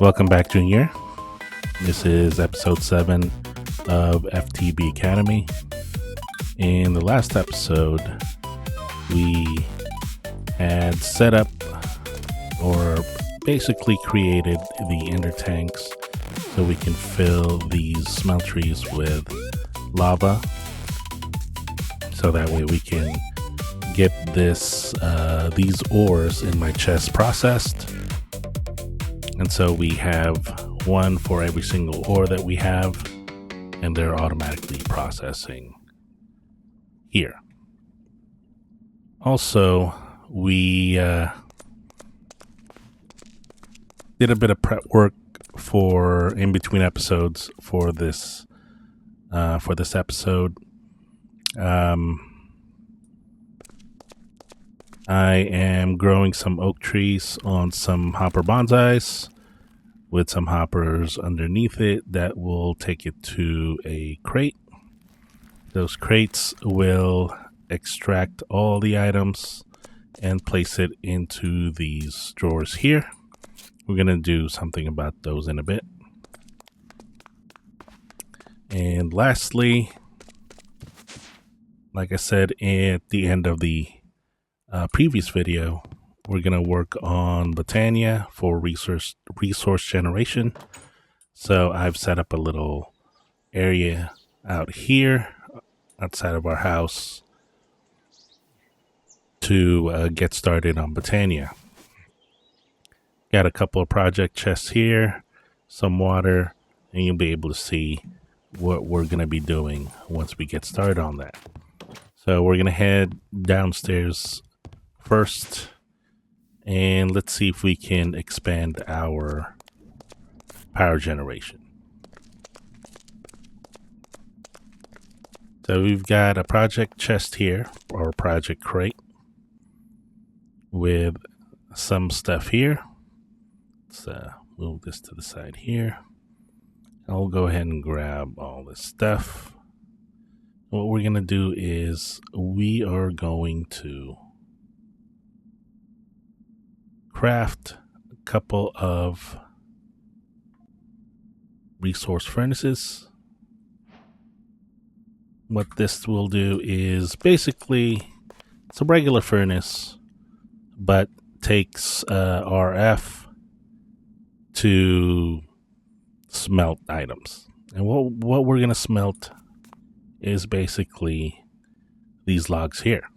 Welcome back, Junior. This is episode 7 of FTB Academy. In the last episode, we had set up or basically created the ender tanks so we can fill these smelteries with lava, so that way we can get these ores in my chest processed. And so we have one for every single ore that we have, and they're automatically processing here. Also, we did a bit of prep work for in between episodes for this episode. I am growing some oak trees on some hopper bonsais with some hoppers underneath it that will take it to a crate. Those crates will extract all the items and place it into these drawers here. We're going to do something about those in a bit. And lastly, like I said at the end of the previous video, we're going to work on Botania for resource generation. So I've set up a little area out here outside of our house to get started on Botania. Got a couple of project chests here, some water, and you'll be able to see what we're going to be doing once we get started on that. So we're going to head downstairs first, and let's see if we can expand our power generation. So we've got a project chest here, or a project crate, with some stuff here. Let's move this to the side here. I'll go ahead and grab all this stuff. What we're going to do is we are going to craft a couple of resource furnaces. What this will do is basically it's a regular furnace, but takes RF to smelt items. And what we're going to smelt is basically these logs here.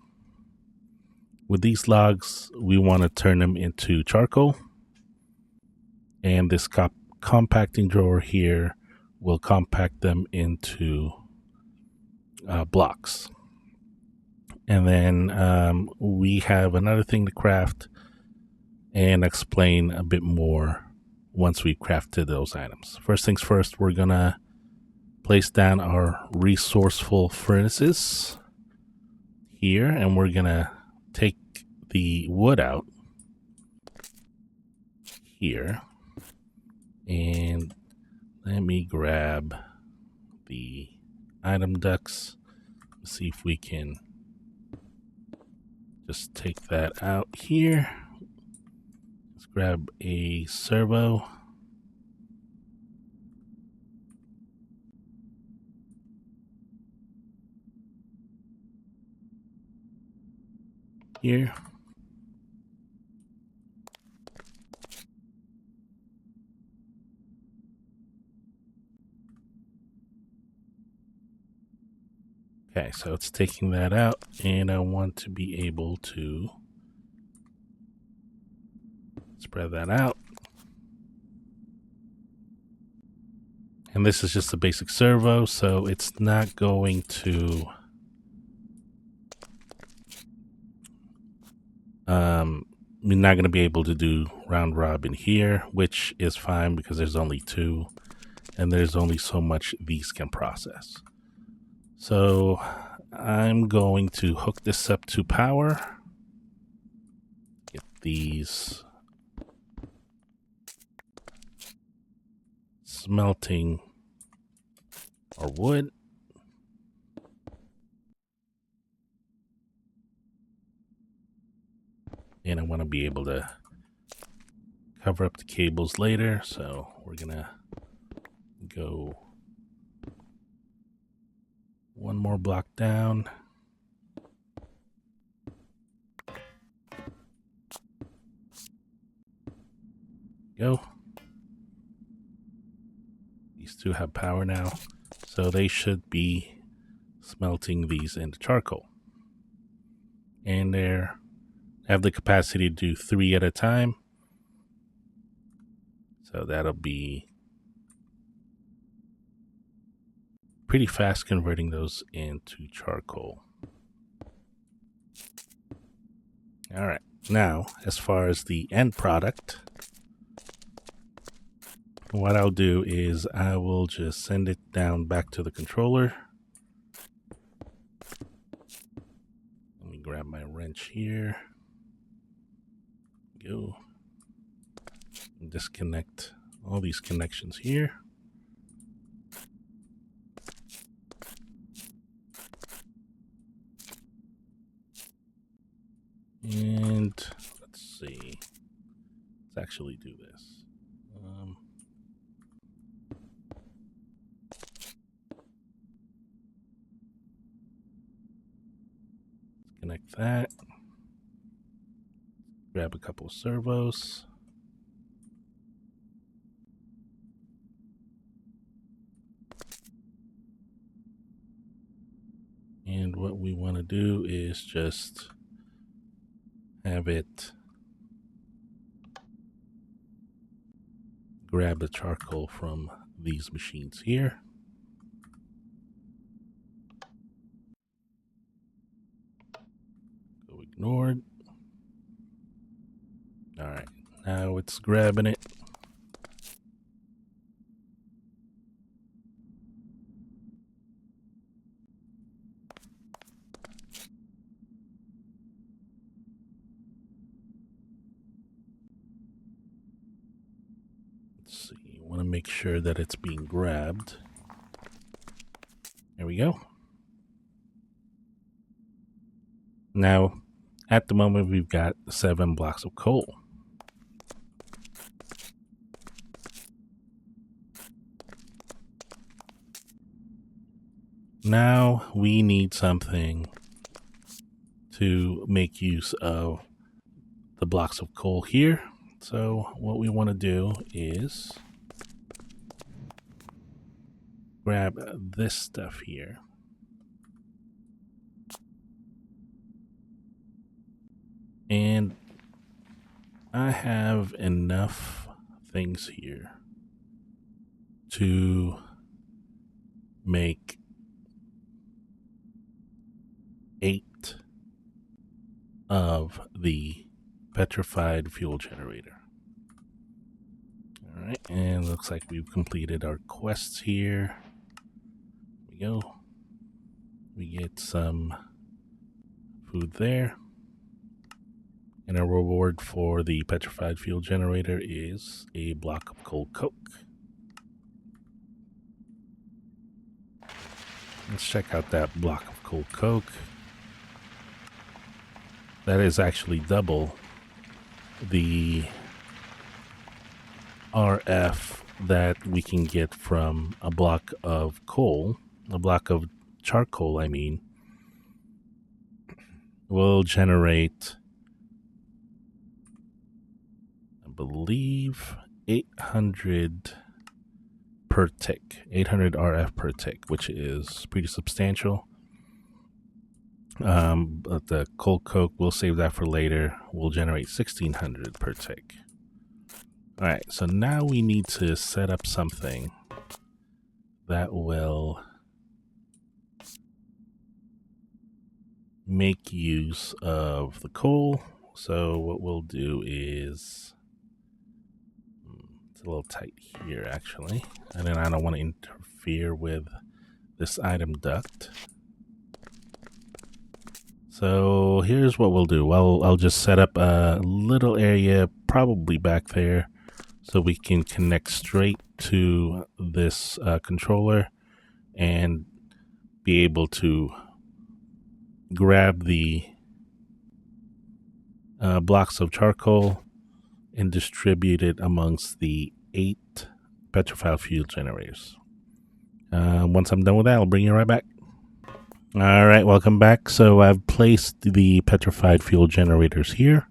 With these logs, we want to turn them into charcoal. And this compacting drawer here will compact them into blocks. And then we have another thing to craft and explain a bit more once we've crafted those items. First things first, we're going to place down our resourceful furnaces here, and we're going to take the wood out here. And let me grab the item ducts. See if we can just take that out here. Let's grab a servo. Here. Okay, so it's taking that out, and I want to be able to spread that out. And this is just a basic servo, so it's not going to we're not going to be able to do round robin here, which is fine because there's only 2 and there's only so much these can process. So I'm going to hook this up to power. Get these smelting our wood. and I want to be able to cover up the cables later, so we're gonna go one more block down. Go. These two have power now, so they should be smelting these into charcoal. And they have the capacity to do 3 at a time. So that'll be pretty fast converting those into charcoal. All right. Now, as far as the end product, what I'll do is I will just send it down back to the controller. Let me grab my wrench here. Go. Disconnect all these connections here. And let's see. Let's actually do this. Connect that. Grab a couple of servos. And what we want to do is just have it grab the charcoal from these machines here. Go ignored. All right, now it's grabbing it. Let's see, want to make sure that it's being grabbed. There we go. Now, at the moment, we've got 7 blocks of coal. Now we need something to make use of the blocks of coal here. So what we want to do is grab this stuff here. And I have enough things here to make 8 of the petrified fuel generator. All right, and looks like we've completed our quests here. Here we go. We get some food there. And our reward for the petrified fuel generator is a block of cold coke. Let's check out that block of cold coke. That is actually double the RF that we can get from a block of coal, a block of charcoal, I mean, will generate, I believe, 800 per tick, 800 RF per tick, which is pretty substantial. But the cold coke, we'll save that for later. We'll generate 1600 per tick. All right, so now we need to set up something that will make use of the coal. So what we'll do is, it's a little tight here actually, and then I don't want to interfere with this item duct. So here's what we'll do. I'll just set up a little area probably back there so we can connect straight to this controller and be able to grab the blocks of charcoal and distribute it amongst the 8 petrified fuel generators. Once I'm done with that, I'll bring you right back. All right, welcome back. So I've placed the petrified fuel generators here,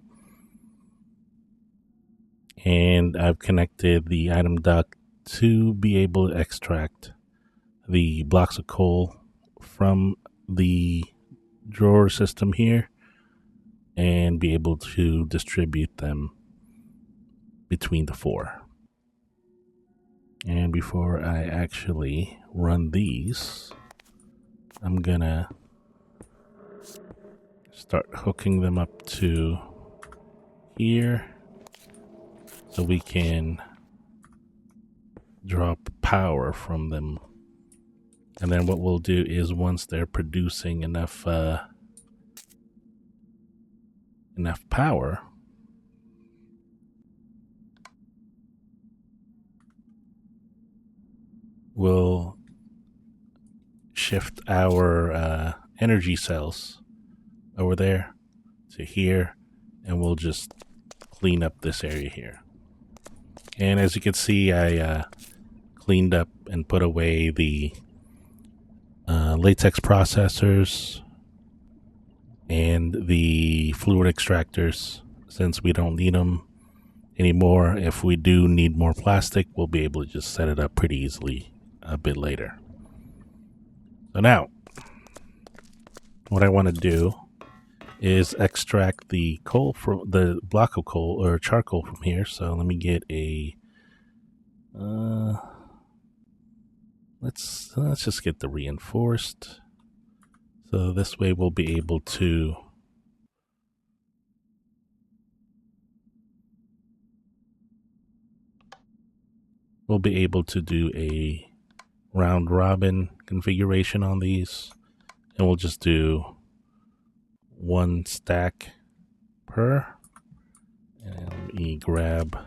and I've connected the item duct to be able to extract the blocks of coal from the drawer system here and be able to distribute them between the 4. And before I actually run these, I'm gonna start hooking them up to here so we can drop power from them. And then what we'll do is once they're producing enough power, we'll shift our energy cells over there to here, and we'll just clean up this area here. And as you can see, I cleaned up and put away the latex processors and the fluid extractors since we don't need them anymore. If we do need more plastic, we'll be able to just set it up pretty easily a bit later. So now, what I want to do is extract the coal from the block of coal or charcoal from here. So let me get a let's just get the reinforced. So this way we'll be able to do a round robin configuration on these, and we'll just do 1 stack per. And let me grab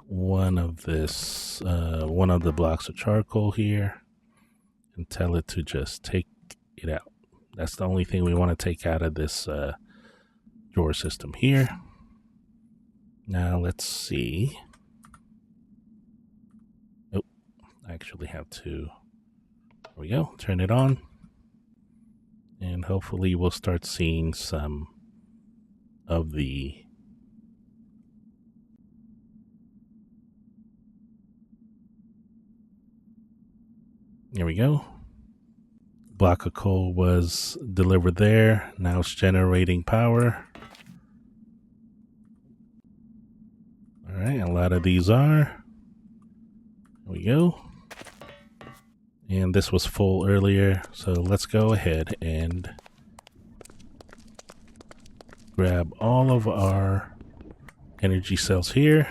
one of the blocks of charcoal here and tell it to just take it out. That's the only thing we want to take out of this drawer system here. Now let's see. Oh, I actually have to, there we go, turn it on. And hopefully we'll start seeing some of the there we go. Block of coal was delivered there. Now it's generating power. All right, a lot of these are. There we go. And this was full earlier, so let's go ahead and grab all of our energy cells here.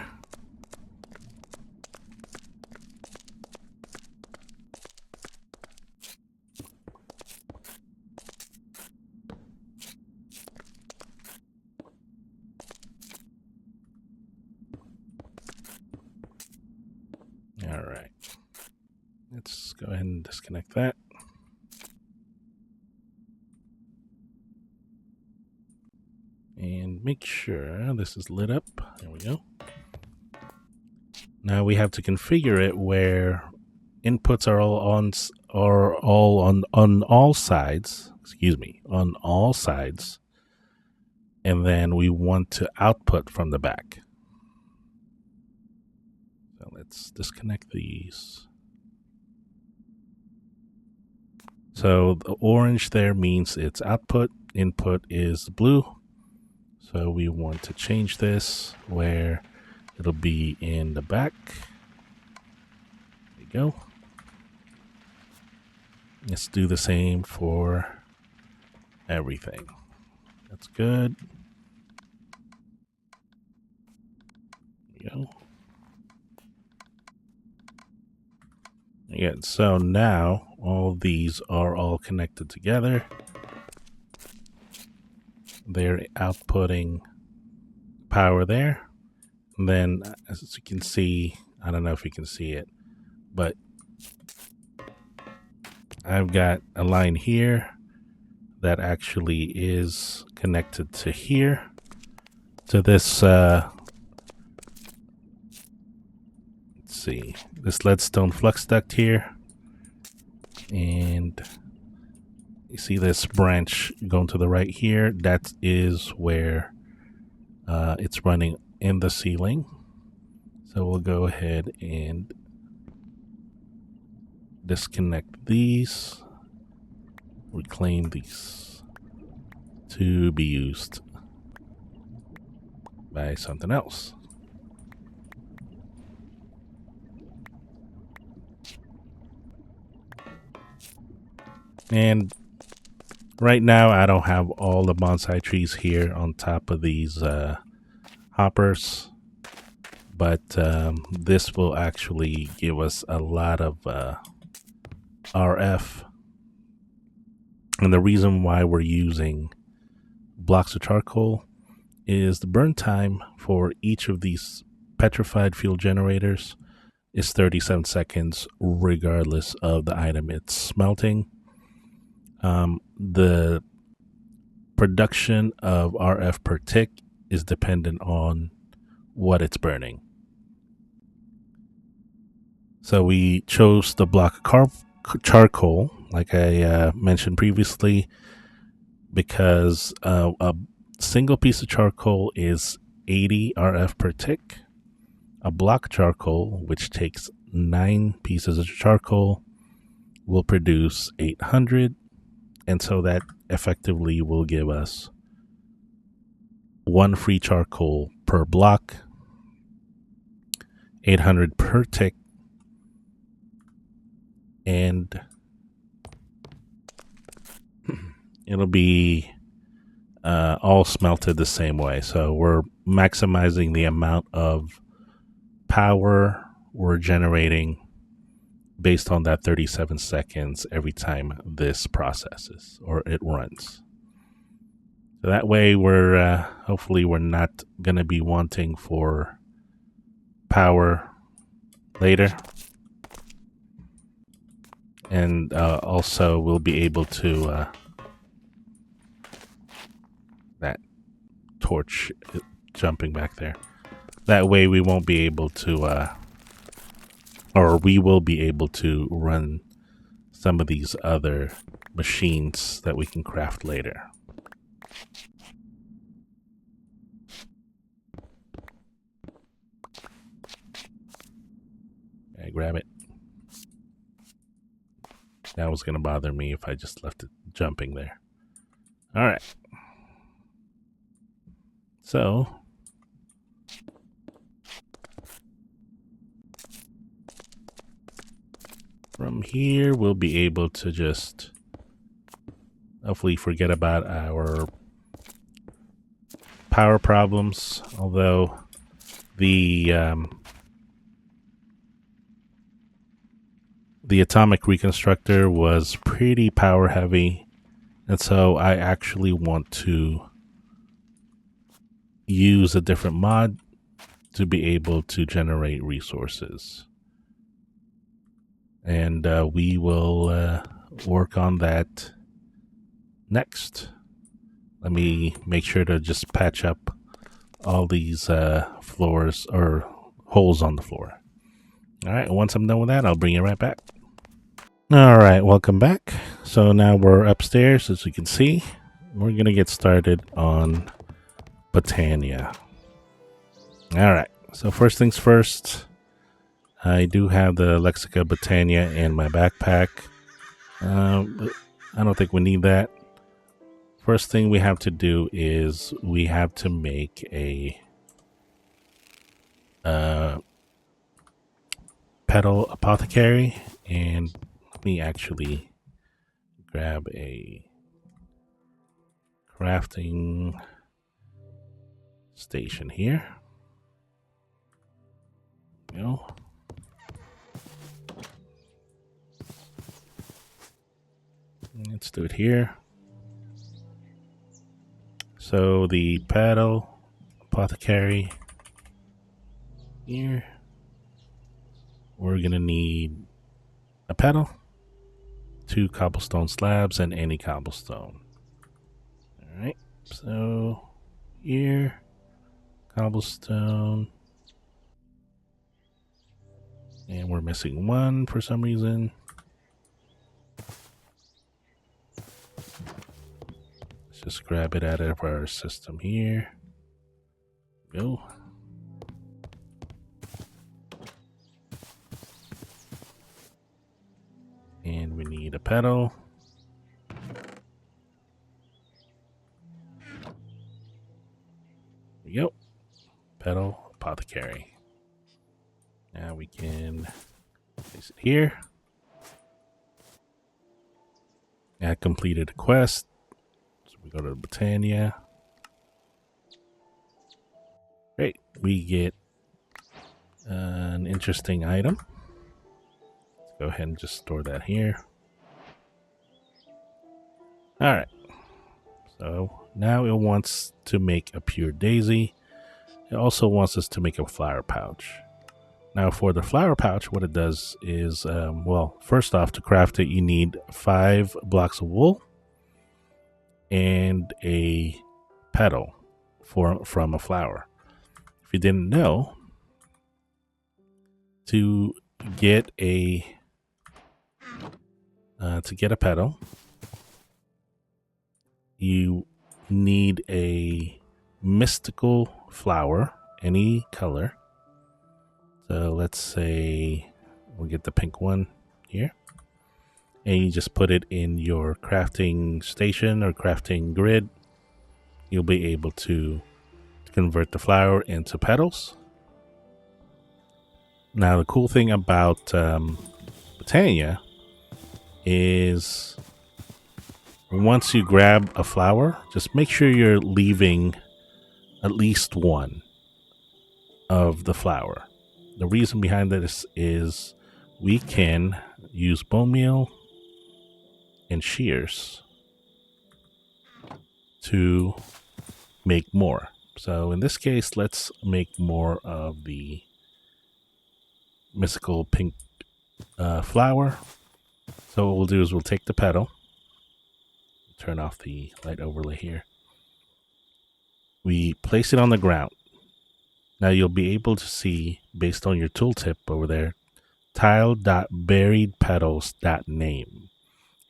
All right, let's go ahead and disconnect that. And make sure this is lit up. There we go. Now we have to configure it where inputs are all on all sides. Excuse me, on all sides, and then we want to output from the back. So let's disconnect these. So the orange there means it's output, input is blue. So we want to change this where it'll be in the back. There we go. Let's do the same for everything. That's good. There we go. Yeah, so now all these are all connected together. They're outputting power there. And then as you can see, I don't know if you can see it, but I've got a line here that actually is connected to here. So this, let's see, this leadstone flux duct here, and you see this branch going to the right here. That is where it's running in the ceiling. So we'll go ahead and disconnect these, reclaim these to be used by something else. And right now I don't have all the bonsai trees here on top of these hoppers, but this will actually give us a lot of RF. And the reason why we're using blocks of charcoal is the burn time for each of these petrified fuel generators is 37 seconds regardless of the item it's smelting. The production of RF per tick is dependent on what it's burning. So we chose the block of charcoal, like I mentioned previously, because a single piece of charcoal is 80 RF per tick. A block charcoal, which takes 9 pieces of charcoal, will produce 800, and so that effectively will give us 1 free charcoal per block, 800 per tick, and it'll be all smelted the same way. So we're maximizing the amount of power we're generating based on that 37 seconds every time this processes or it runs. So that way we're hopefully we're not going to be wanting for power later. And also we'll be able to that torch jumping back there. That way we won't be able to or we will be able to run some of these other machines that we can craft later. Okay, grab it. That was going to bother me if I just left it jumping there. All right. So from here, we'll be able to just hopefully forget about our power problems, although the atomic reconstructor was pretty power heavy, and so I actually want to use a different mod to be able to generate resources. And we will work on that next. Let me make sure to just patch up all these floors or holes on the floor. All right, once I'm done with that, I'll bring you right back. All right, welcome back. So now we're upstairs, as you can see. We're going to get started on Botania. All right, so first things first, I do have the Lexica Botania in my backpack. But I don't think we need that. First thing we have to do is we have to make a petal apothecary, and let me actually grab a crafting station here. Go. Let's do it here. So the petal apothecary here, we're gonna need a petal, 2 cobblestone slabs, and any cobblestone. All right, so here cobblestone. And we're missing one for some reason. Let's just grab it out of our system here. Go. And we need a pedal. There we go. Pedal, apothecary. Now we can place it here. I completed a quest. So we go to Botania. Great. We get an interesting item. Let's go ahead and just store that here. Alright. So now it wants to make a pure daisy. It also wants us to make a flower pouch. Now for the flower pouch, what it does is, well, first off, to craft it, you need 5 blocks of wool and a petal from a flower. If you didn't know, to get a petal, you need a mystical flower, any color. So let's say we'll get the pink one here, and you just put it in your crafting station or crafting grid. You'll be able to convert the flower into petals. Now the cool thing about Botania is once you grab a flower, just make sure you're leaving at least one of the flower. The reason behind this is we can use bone meal and shears to make more. So in this case, let's make more of the mystical pink flower. So what we'll do is we'll take the petal, turn off the light overlay here. We place it on the ground. Now you'll be able to see, based on your tooltip over there, tile.buriedpetals.name.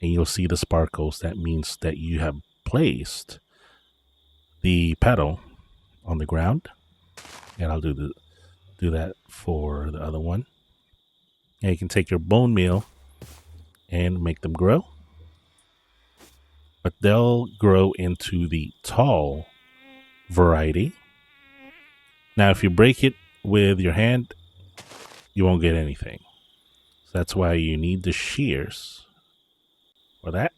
And you'll see the sparkles. That means that you have placed the petal on the ground. And I'll do that for the other one. And you can take your bone meal and make them grow. But they'll grow into the tall variety. Now, if you break it with your hand, you won't get anything. So that's why you need the shears for that.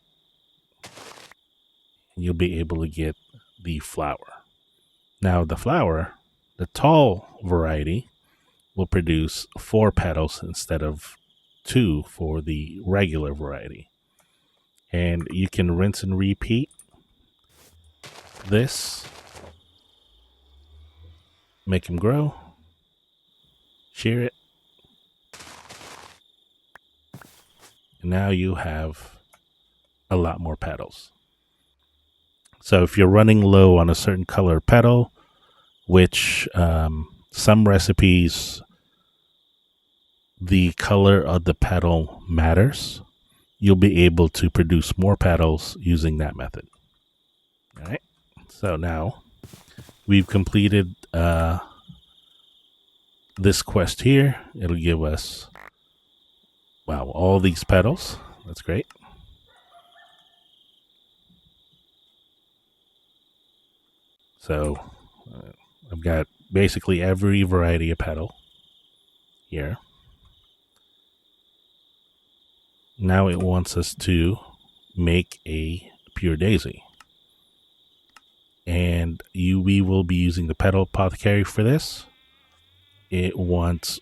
And you'll be able to get the flower. Now, the flower, the tall variety, will produce 4 petals instead of 2 for the regular variety. And you can rinse and repeat this. Make them grow, shear it, and now you have a lot more petals. So if you're running low on a certain color petal, which some recipes, the color of the petal matters, you'll be able to produce more petals using that method. All right, so now we've completed this quest here. It'll give us, wow, all these petals. That's great. So I've got basically every variety of petal here. Now it wants us to make a pure daisy. And we will be using the petal apothecary for this. It wants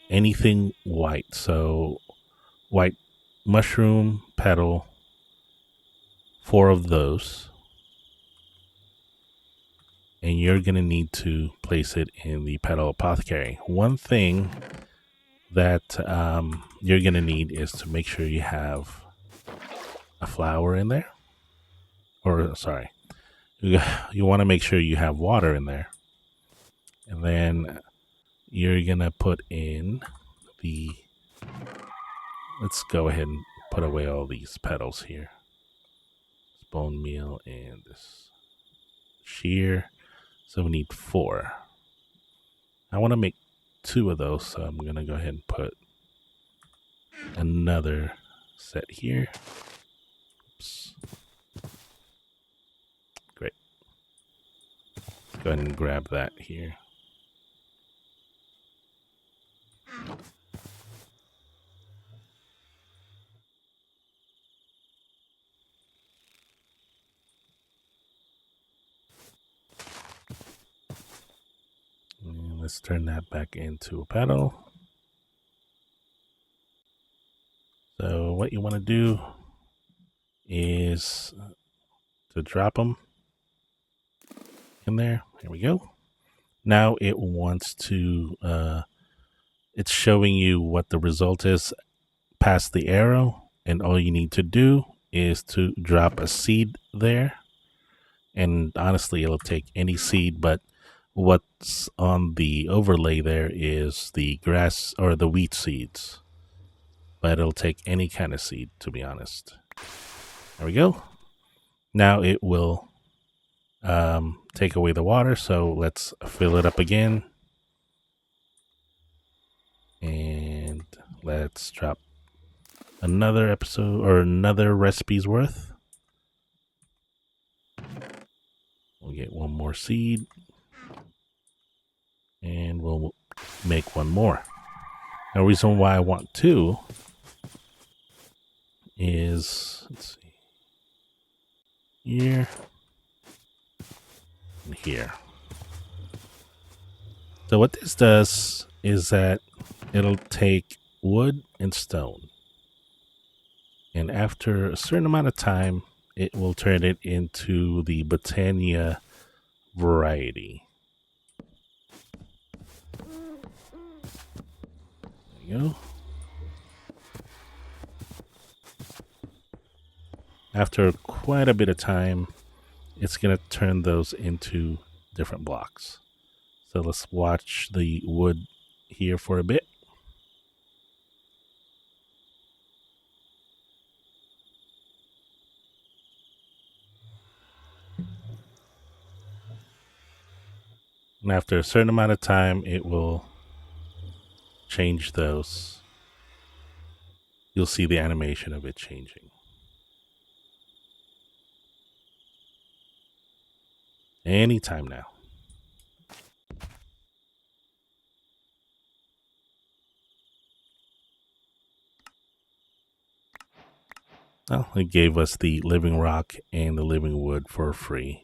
anything white. So white mushroom, petal, 4 of those. And you're going to need to place it in the petal apothecary. One thing that you're going to need is to make sure you have a flower in there. Or, sorry, you want to make sure you have water in there. And then you're going to put in the... Let's go ahead and put away all these petals here. This bone meal and this shear. So we need 4. I want to make 2 of those, so I'm going to go ahead and put another set here. Oops. Great. Go ahead and grab that here. And let's turn that back into a petal. So what you want to do is to drop them in there. Here we go. Now it wants to, it's showing you what the result is past the arrow. And all you need to do is to drop a seed there. And honestly, it'll take any seed, but what's on the overlay there is the grass or the wheat seeds. But it'll take any kind of seed, to be honest. There we go. Now it will take away the water, so let's fill it up again. And let's drop another episode or another recipe's worth. We'll get 1 more seed. And we'll make 1 more. The reason why I want 2 is, let's see, here and here. So what this does is that it'll take wood and stone, and after a certain amount of time it will turn it into the Botania variety. There you go. After quite a bit of time, it's going to turn those into different blocks. So let's watch the wood here for a bit. And after a certain amount of time, it will change those. You'll see the animation of it changing. Anytime now. Well, it gave us the living rock and the living wood for free.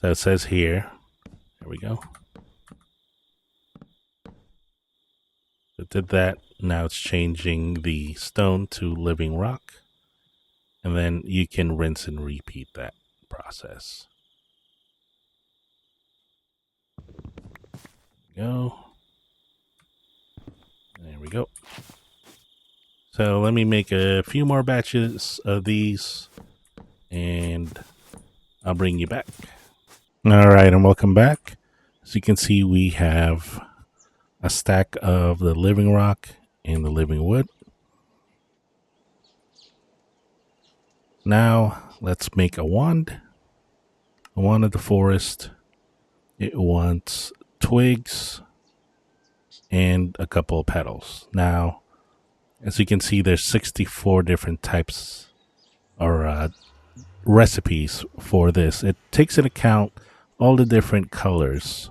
So it says here, there we go. It did that. Now it's changing the stone to living rock. And then you can rinse and repeat that process. Go. There we go. So let me make a few more batches of these and I'll bring you back. All right, and welcome back. As you can see, we have a stack of the living rock and the living wood. Now let's make a wand. A wand of the forest. It wants twigs and a couple of petals. Now, as you can see, there's 64 different types or recipes for this. It takes into account all the different colors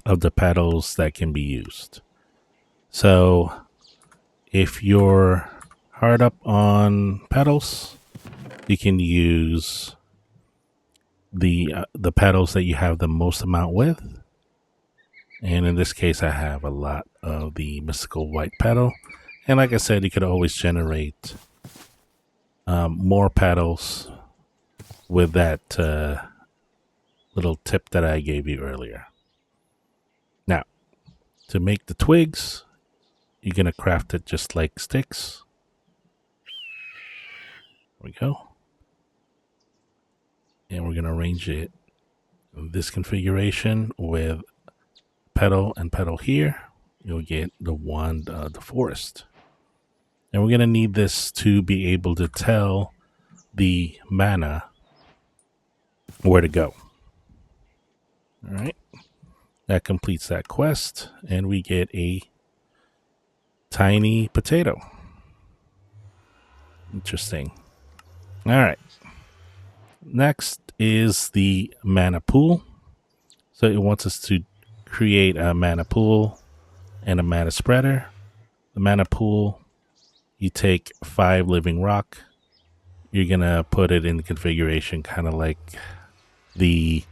of the petals that can be used. So if you're hard up on petals, you can use the petals that you have the most amount with. And in this case, I have a lot of the mystical white petal. And like I said, you could always generate more petals with that little tip that I gave you earlier. Now, to make the twigs, you're going to craft it just like sticks. There we go. And we're going to arrange it this configuration with petal and petal here, you'll get the wand of the forest. And we're going to need this to be able to tell the mana where to go. All right. That completes that quest, and we get a tiny potato. Interesting. All right. Next is the mana pool. So it wants us to create a mana pool and a mana spreader. The mana pool, you take 5 living rock. You're going to put it in the configuration kind of like the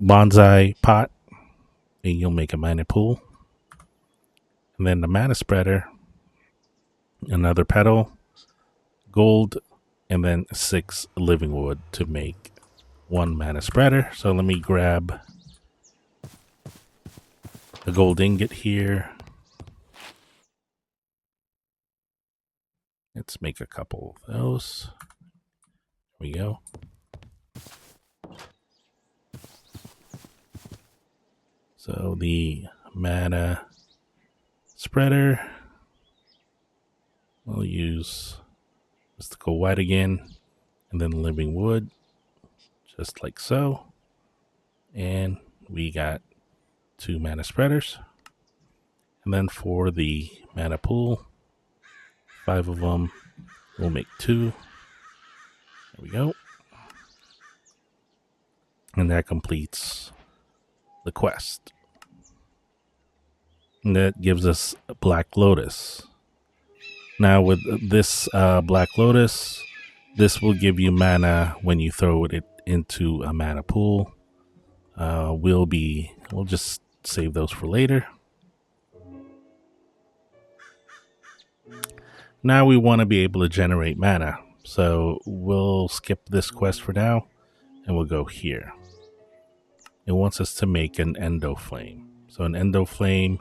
bonsai pot, and you'll make a mana pool. And then the mana spreader, another petal, gold, and then 6 living wood to make 1 mana spreader. So let me grab a gold ingot here. Let's make a couple of those. There we go. So the mana spreader, we'll use mystical white again, and then living wood, just like so. And we got 2 mana spreaders. And then for the mana pool, 5 of them, we'll make 2. There we go. And that completes the quest. And that gives us Black Lotus. Now with this Black Lotus, this will give you mana when you throw it into a mana pool. We'll just save those for later. Now we want to be able to generate mana. So we'll skip this quest for now, and we'll go here. It wants us to make an endo flame. So an endo flame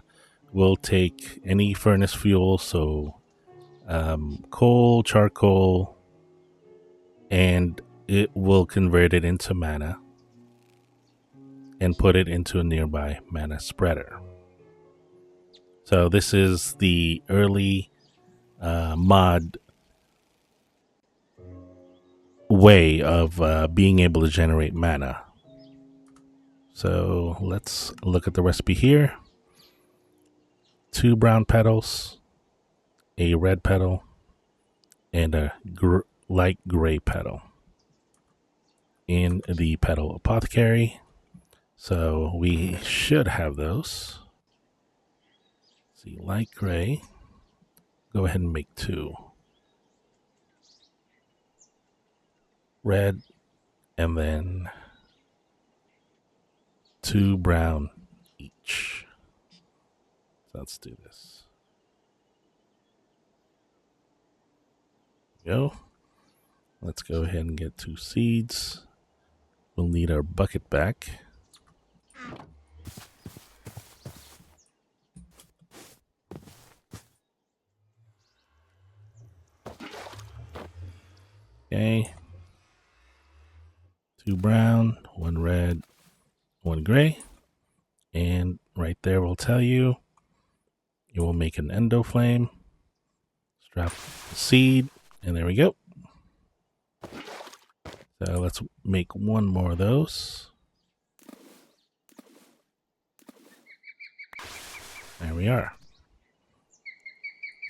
will take any furnace fuel, so coal, charcoal, and it will convert it into mana and put it into a nearby mana spreader. So this is the early mod way of being able to generate mana. So let's look at the recipe here. 2 brown petals, a red petal, and a light gray petal in the petal apothecary. So we should have those. Let's see, light gray. Go ahead and make 2. Red, and then 2 brown each. So let's do this. Go. Let's go ahead and get 2 seeds. We'll need our bucket back. Okay. 2 brown, 1 red, 1 gray. And right there will tell you you will make an endo flame. Let's drop the seed, and there we go. So let's make 1 more of those. There we are.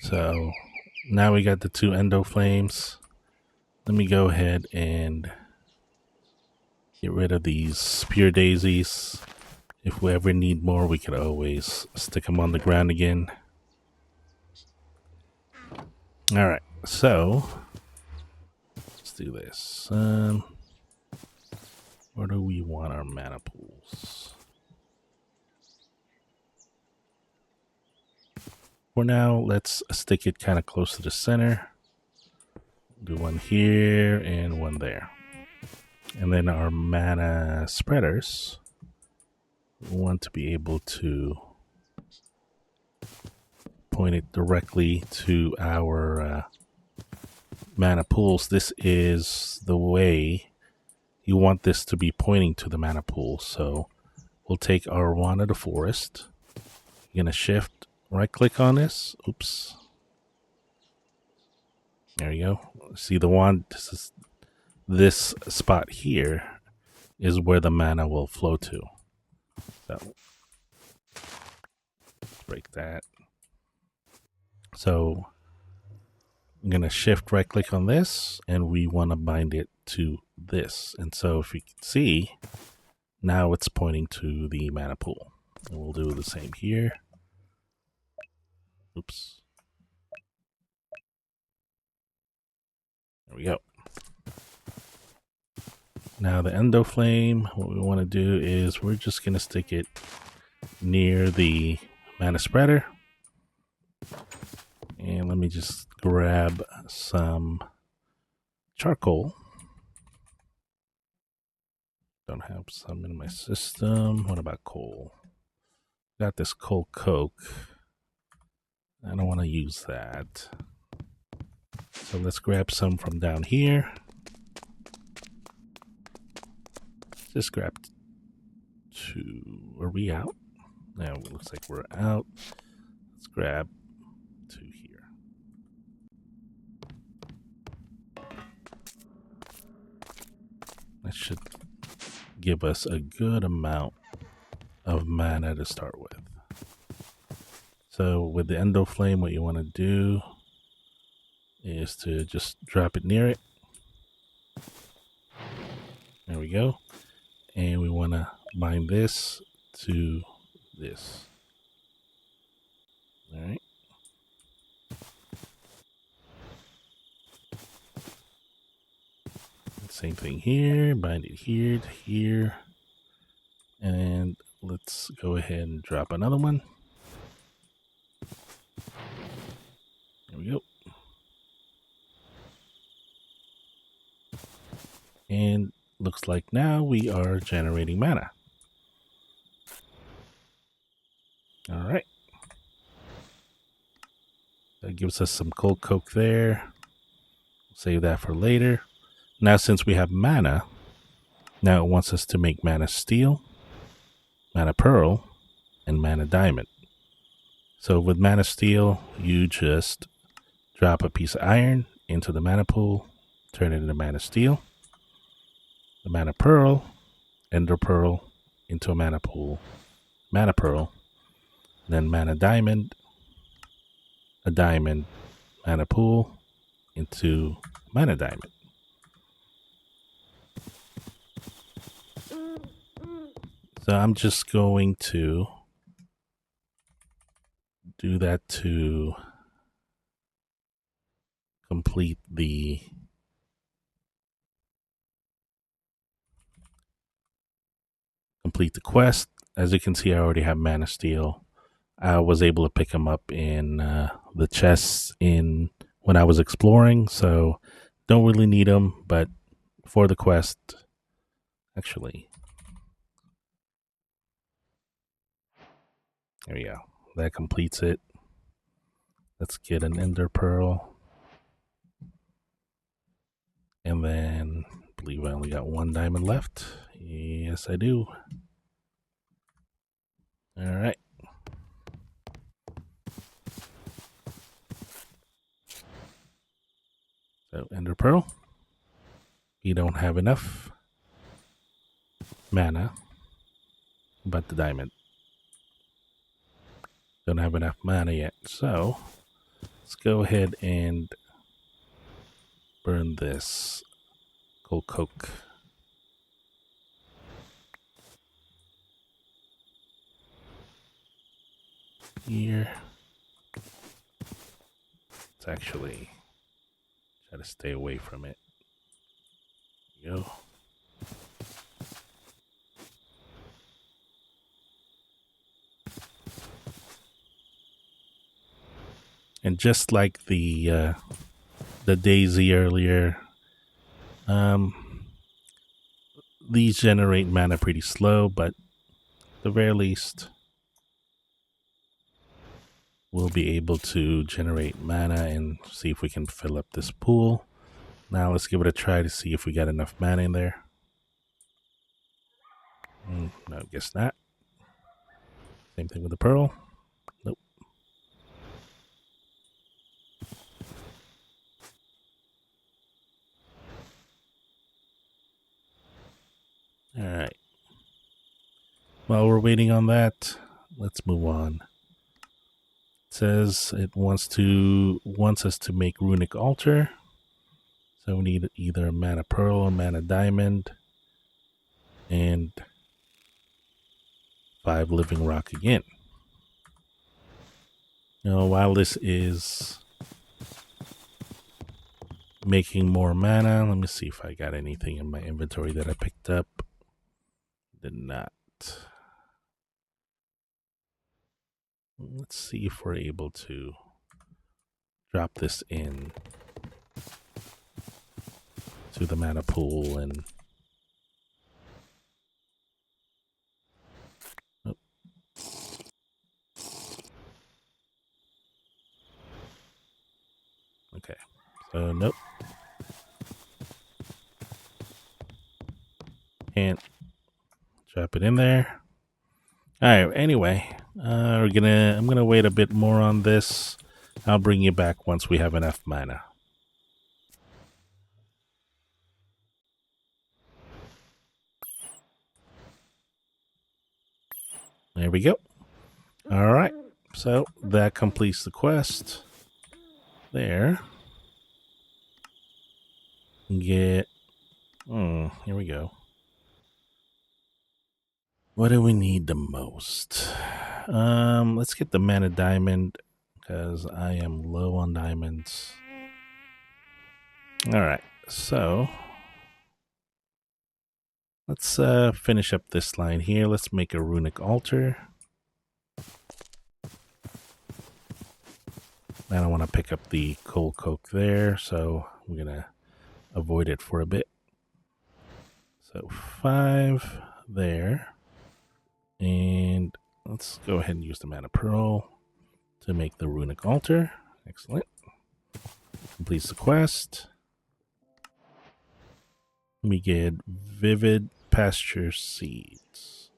So now we got the 2 endo flames. Let me go ahead and get rid of these pure daisies. If we ever need more, we could always stick them on the ground again. All right, so let's do this. Where do we want our mana pools? For now, let's stick it kind of close to the center. Do 1 here and 1 there. And then our mana spreaders, we want to be able to point it directly to our mana pools. This is the way you want this to be pointing to the mana pool. So we'll take our wand of the forest. You're going to shift, right click on this. Oops. There you go. See the wand? This spot here is where the mana will flow to. So break that. So I'm going to shift right click on this, and we want to bind it to this. And so if you can see, now it's pointing to the mana pool. And we'll do the same here. Oops. There we go. Now the endo flame, what we want to do is we're just going to stick it near the mana spreader. And let me just grab some charcoal. Don't have some in my system. What about coal? Got this coal coke. I don't want to use that. So let's grab some from down here. Just grab two. Are we out? No, it looks like we're out. Let's grab two here. That should give us a good amount of mana to start with. So with the endo flame, what you want to do is to just drop it near it. There we go. And we want to bind this to this. All right. Same thing here. Bind it here to here. And let's go ahead and drop another one. There we go. And looks like now we are generating mana. All right. That gives us some cold coke there. Save that for later. Now, since we have mana, now it wants us to make mana steel, mana pearl, and mana diamond. So with mana steel, you just drop a piece of iron into the mana pool, turn it into mana steel. The mana pearl, ender pearl, into a mana pool, mana pearl, then mana diamond, a diamond, mana pool, into mana diamond. So I'm just going to do that to complete the quest. As you can see, I already have mana steel. I was able to pick them up in the chests when I was exploring, so don't really need them, but for the quest, actually, there we go. That completes it. Let's get an ender pearl. And then I believe I only got one diamond left. Yes, I do. All right. So ender pearl. You don't have enough mana, but the diamond. Don't have enough mana yet. So let's go ahead and burn this coal coke. Here. Let's actually try to stay away from it. There we go. And just like the daisy earlier, these generate mana pretty slow, but at the very least, we'll be able to generate mana and see if we can fill up this pool. Now let's give it a try to see if we got enough mana in there. No, guess not. Same thing with the pearl. Nope. Alright. While we're waiting on that, let's move on. It says it wants us to make runic altar. So we need either a mana pearl or mana diamond. And 5 living rock again. Now, while this is making more mana, let me see if I got anything in my inventory that I picked up. Did not. Let's see if we're able to drop this in to the mana pool and okay. So nope. Can't drop it in there. Alright, anyway. I'm gonna wait a bit more on this. I'll bring you back once we have enough mana. There we go. Alright. So that completes the quest. There. Get here we go. What do we need the most? Let's get the mana diamond because I am low on diamonds. Alright, so let's finish up this line here. Let's make a runic altar. I don't want to pick up the coal coke there, so I'm gonna avoid it for a bit. So 5 there. And let's go ahead and use the mana pearl to make the runic altar. Excellent. Completes the quest. We get vivid pasture seeds.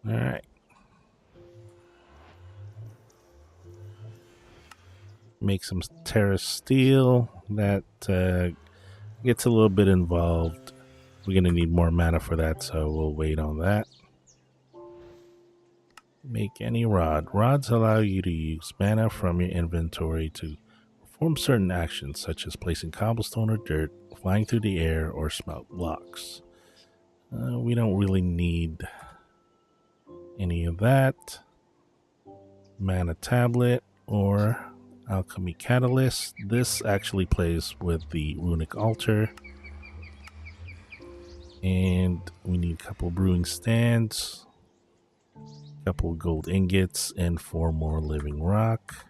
All right. Make some terra steel. That gets a little bit involved. We're going to need more mana for that, so we'll wait on that. Make any rod. Rods allow you to use mana from your inventory to perform certain actions, such as placing cobblestone or dirt, flying through the air, or smelt blocks. We don't really need any of that. Mana tablet or alchemy catalyst. This actually plays with the runic altar. And we need a couple brewing stands, a couple gold ingots, and 4 more living rock.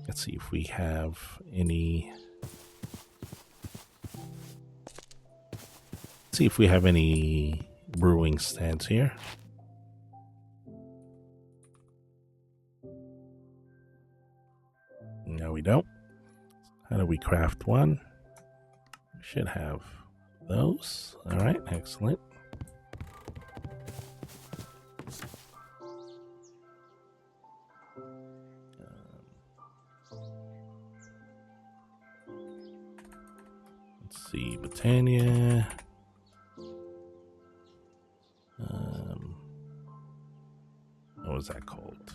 Let's see if we have any. Let's see if we have any brewing stands here. No, we don't. How do we craft one? We should have those. All right, excellent. Let's see, Botania. What was that called?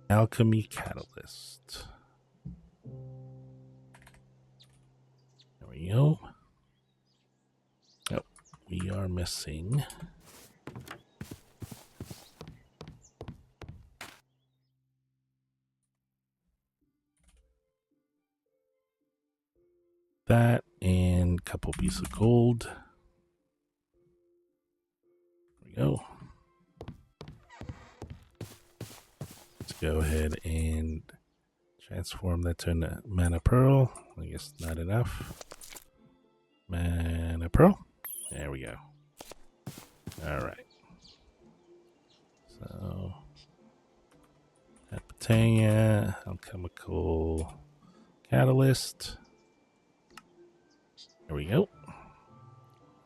Alchemy catalyst. There we go. Oh, we are missing that and a couple pieces of gold. There we go. Let's go ahead and transform that to a mana pearl. I guess not enough. Mana pearl. There we go. All right. Botania, alchemical catalyst. There we go.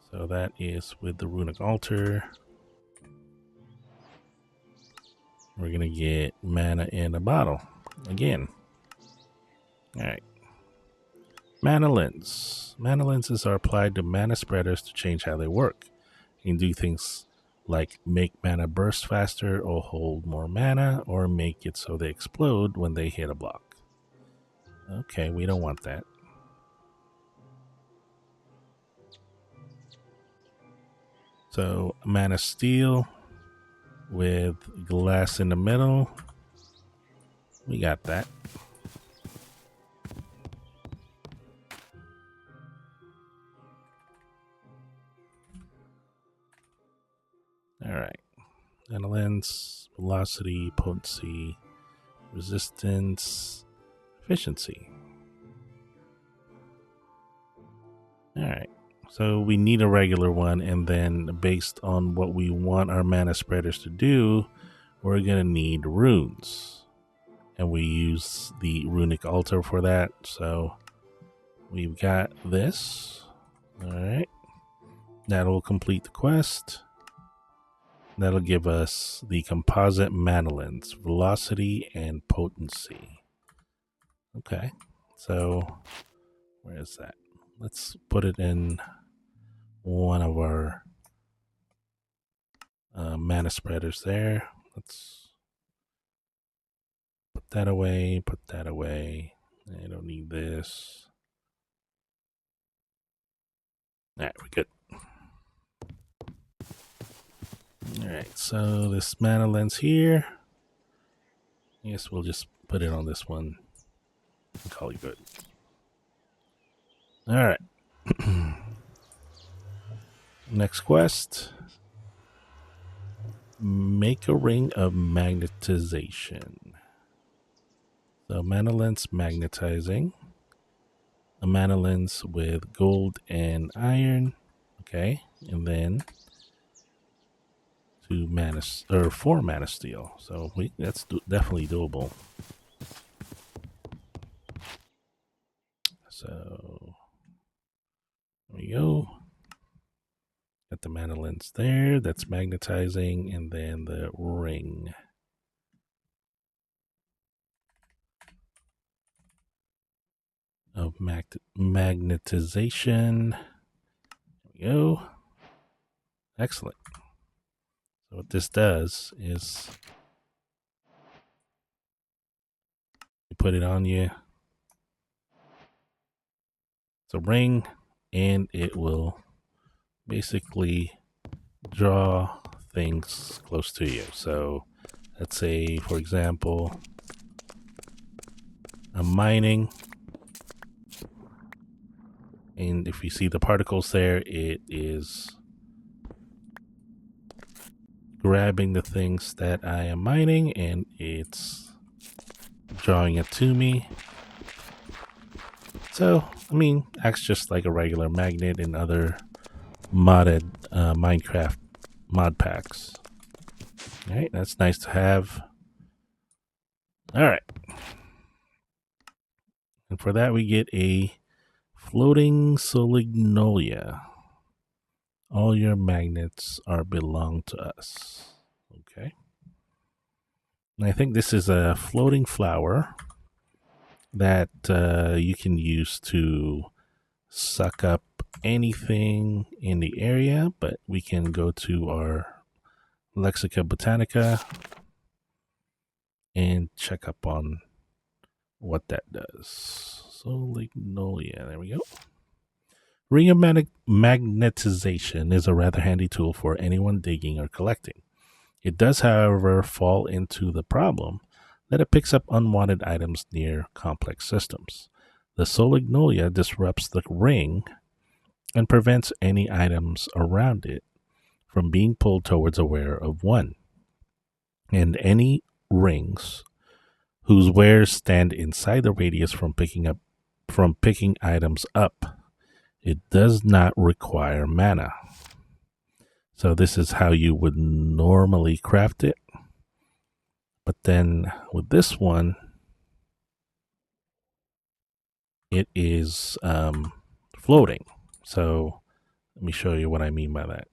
So that is with the runic altar. We're gonna get mana in a bottle again. All right. Mana lens. Mana lenses are applied to mana spreaders to change how they work. You can do things like make mana burst faster or hold more mana, or make it so they explode when they hit a block. Okay, we don't want that. So mana steel with glass in the middle. We got that. All right. Mana lens, velocity, potency, resistance, efficiency. All right. So we need a regular one, and then based on what we want our mana spreaders to do, we're going to need runes. And we use the runic altar for that. So we've got this. All right. That'll complete the quest. That'll give us the composite mana lens, velocity and potency. Okay. So where is that? Let's put it in one of our mana spreaders there. Let's put that away, put that away. I don't need this. All right, we're good. All right, so this mana lens here, I guess we'll just put it on this one and call it good. All right. Next quest. Make a ring of magnetization. So mana lens magnetizing. A mana lens with gold and iron. Okay. And then 4 mana steel. So that's definitely doable. So there we go. Got the mana lens there. That's magnetizing, and then the ring. Of magnetization. There we go. Excellent. So what this does is you put it on you. It's a ring, and it will basically draw things close to you. So let's say, for example, I'm mining, and if you see the particles there, it is grabbing the things that I am mining, and it's drawing it to me. So, I mean, acts just like a regular magnet in other modded Minecraft mod packs. All right, that's nice to have. All right. And for that, we get a floating solignolia. All your magnets belong to us. Okay. And I think this is a floating flower that you can use to suck up anything in the area, but we can go to our Lexica Botanica and check up on what that does. Solignolia, there we go. Ring of magnetization is a rather handy tool for anyone digging or collecting. It does, however, fall into the problem that it picks up unwanted items near complex systems. The solignolia disrupts the ring and prevents any items around it from being pulled towards a wearer of one. And any rings whose wearers stand inside the radius from picking items up, it does not require mana. So this is how you would normally craft it. But then with this one, it is floating. So let me show you what I mean by that.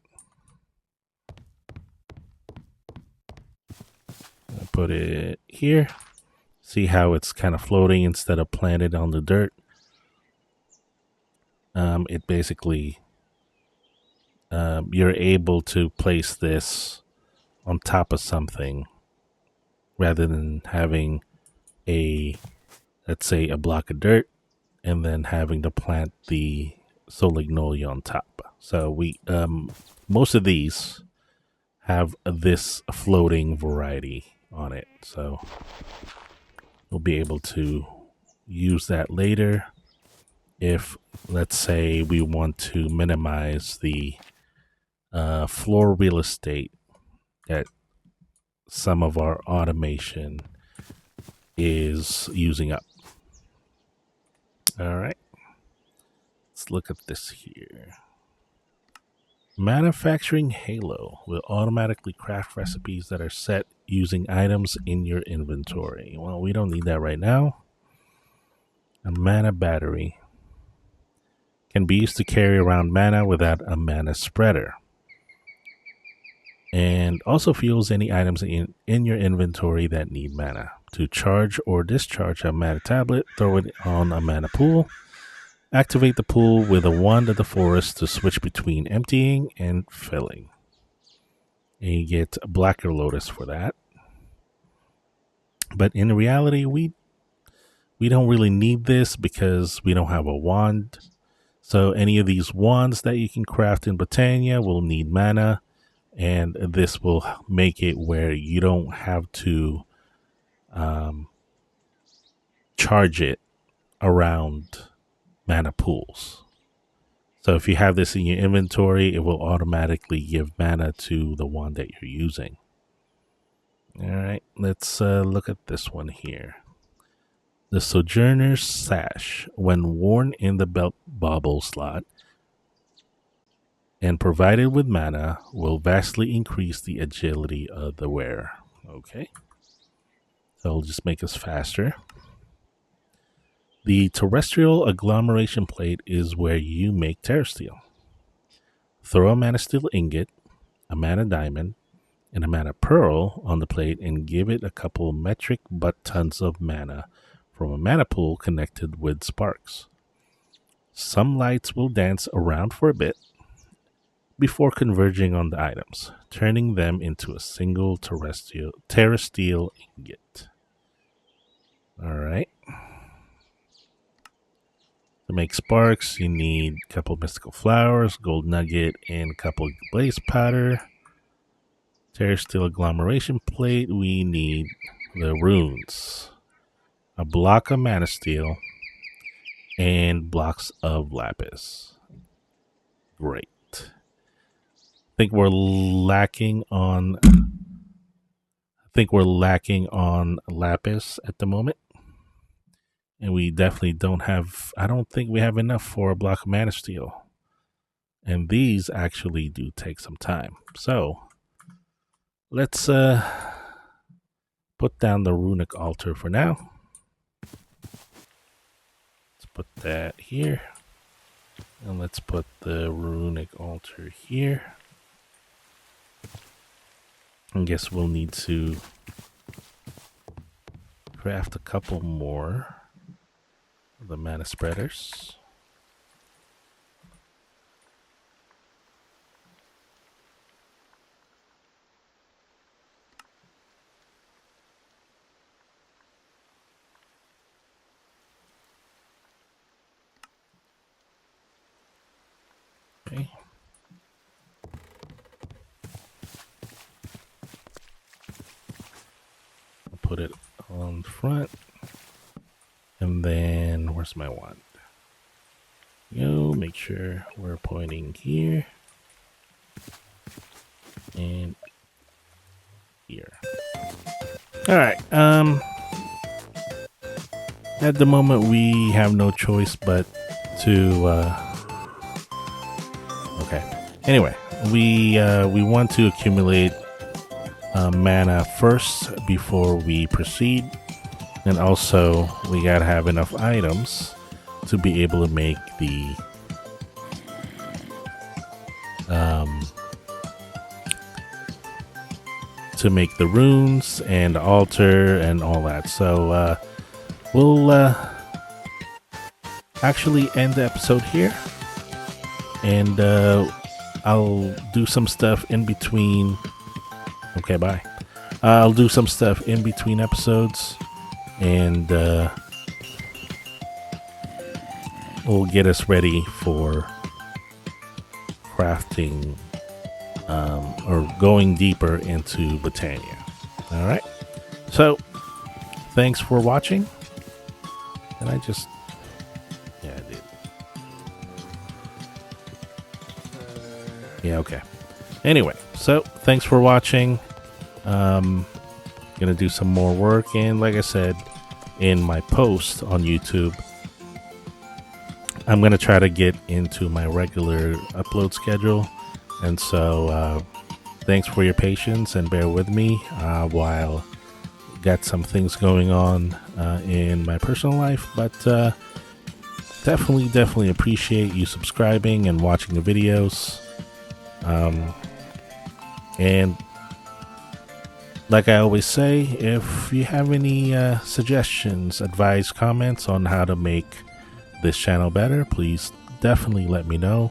I'll put it here. See how it's kind of floating instead of planted on the dirt? It basically, you're able to place this on top of something rather than having let's say, a block of dirt and then having to plant the Solignolia on top. So most of these have this floating variety on it. So we'll be able to use that later if, let's say, we want to minimize the floor real estate that some of our automation is using up. All right, let's look at this here. Manufacturing Halo will automatically craft recipes that are set using items in your inventory. Well, we don't need that right now. A mana battery can be used to carry around mana without a mana spreader. And also fuels any items in your inventory that need mana. To charge or discharge a mana tablet, throw it on a mana pool. Activate the pool with a wand of the forest to switch between emptying and filling. And you get a Blacker Lotus for that. But in reality, we don't really need this because we don't have a wand. So any of these wands that you can craft in Botania will need mana. And this will make it where you don't have to charge it around mana pools. So if you have this in your inventory, it will automatically give mana to the one that you're using. All right, let's look at this one here. The Sojourner's Sash, when worn in the belt bauble slot and provided with mana, will vastly increase the agility of the wearer. Okay, so it'll just make us faster. The terrestrial agglomeration plate is where you make terrasteel. Throw a mana steel ingot, a mana diamond, and a mana pearl on the plate and give it a couple metric butt tons of mana from a mana pool connected with sparks. Some lights will dance around for a bit before converging on the items, turning them into a single terrasteel ingot. All right. To make sparks, you need a couple mystical flowers, gold nugget, and a couple blaze powder. Terrasteel agglomeration plate, we need the runes, a block of mana steel, and blocks of lapis. Great. I think we're lacking on lapis at the moment. And we definitely I don't think we have enough for a block of mana steel. And these actually do take some time. So let's put down the runic altar for now. Let's put that here. And let's put the runic altar here. I guess we'll need to craft a couple more of the mana spreaders. Okay. I'll put it on front. And then, where's my wand? Make sure we're pointing here. And here. Alright, at the moment we have no choice but to, okay. Anyway, we want to accumulate mana first before we proceed. And also, we gotta have enough items to be able to make the runes and the altar and all that. So we'll actually end the episode here, and I'll do some stuff in between. Okay, bye. I'll do some stuff in between episodes, and we'll get us ready for crafting or going deeper into Botania. All right. So, thanks for watching. And I just, yeah, I did. Yeah, okay. Anyway, so thanks for watching. Gonna do some more work, and like I said in my post on YouTube, I'm gonna try to get into my regular upload schedule. And so thanks for your patience and bear with me while got some things going on in my personal life, but definitely appreciate you subscribing and watching the videos. And like I always say, if you have any suggestions, advice, comments on how to make this channel better, please definitely let me know.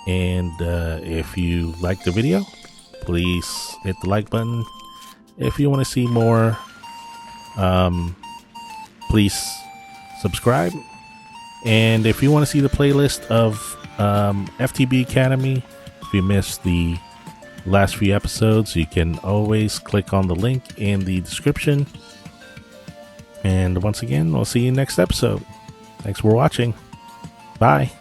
And if you like the video, please hit the like button. If you want to see more, please subscribe. And if you want to see the playlist of FTB Academy, if you missed the last few episodes, you can always click on the link in the description. And once again, we'll see you next episode. Thanks for watching. Bye.